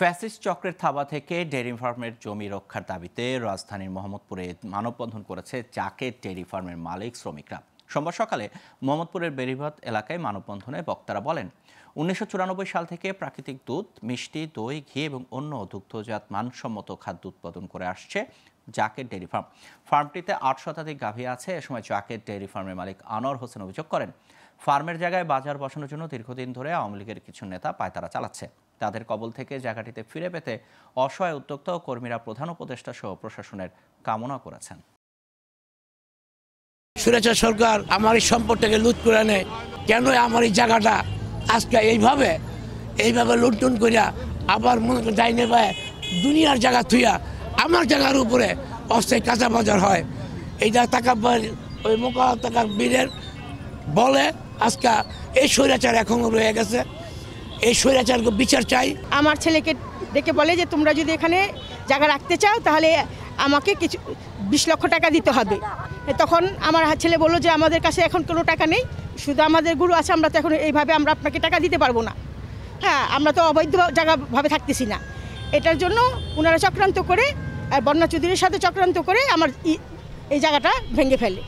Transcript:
Fascist চক্রের থাবা থেকে ডেয়ারি ফার্মের জমি রক্ষার দাবিতে রাজধানীর মোহাম্মদপুরে মানববন্ধন করেছে জাকের ডেয়ারি ফার্মের মালিক শ্রমিকরা। সোমবার সকালে মোহাম্মদপুরের বেরিবাঁধ এলাকায় মানববন্ধনে বক্তারা বলেন, 1994 সাল থেকে প্রাকৃতিক দুধ, মিষ্টি, দই, ঘি এবং অন্য দুগ্ধজাত মানসম্মত খাদ্য উৎপাদন করে আসছে জাকের ডেয়ারি ফার্ম। ফার্মটিতে 8 শতাধিক গাভী আছে। এ সময় জাকের ডেয়ারি ফার্মের মালিক আনোয়ার হোসেন অভিযোগ করেন, ফার্মের জায়গায় বাজার বসানোর জন্য দীর্ঘদিন ধরে আওয়ামী লীগের কিছু নেতা পায়তারা চালাচ্ছে। তাদের কবল থেকে জায়গাটিতে ফিরে পেতে অসহায় উদ্যোক্তা ও কর্মীরা প্রধান উপদেষ্টা সহ প্রশাসনের কামনা করেছেন। স্বৈরাচার সরকার আমার এই সম্পদটাকে লুট করে নেয়, কেন আমার এই জায়গাটা আজকে এইভাবে লুটন করিয়া আবার মনে করে ডাইনে পায় দুনিয়ার জায়গা থুইয়া আমার জায়গার উপরে অস্থায়ী কাঁচা বাজার হয়। এইটা টাকা ওই মোকাল টাকা বীরের বলে আজকে এই স্বৈরাচার এখন রয়ে গেছে। এই স্বৈরাচারকে বিচার চাই। আমার ছেলেকে ডেকে বলে যে তোমরা যদি এখানে জায়গা রাখতে চাও তাহলে আমাকে কিছু 20 লক্ষ টাকা দিতে হবে। তখন আমার ছেলে বললো যে আমাদের কাছে এখন কোনো টাকা নেই, শুধু আমাদের গুরু আছে, আমরা তো এখন এইভাবে আমরা আপনাকে টাকা দিতে পারবো না। হ্যাঁ, আমরা তো অবৈধ জায়গাভাবে থাকতেছি না। এটার জন্য ওনারা চক্রান্ত করে, বন্যা চৌধুরীর সাথে চক্রান্ত করে আমার এই জায়গাটা ভেঙে ফেলে।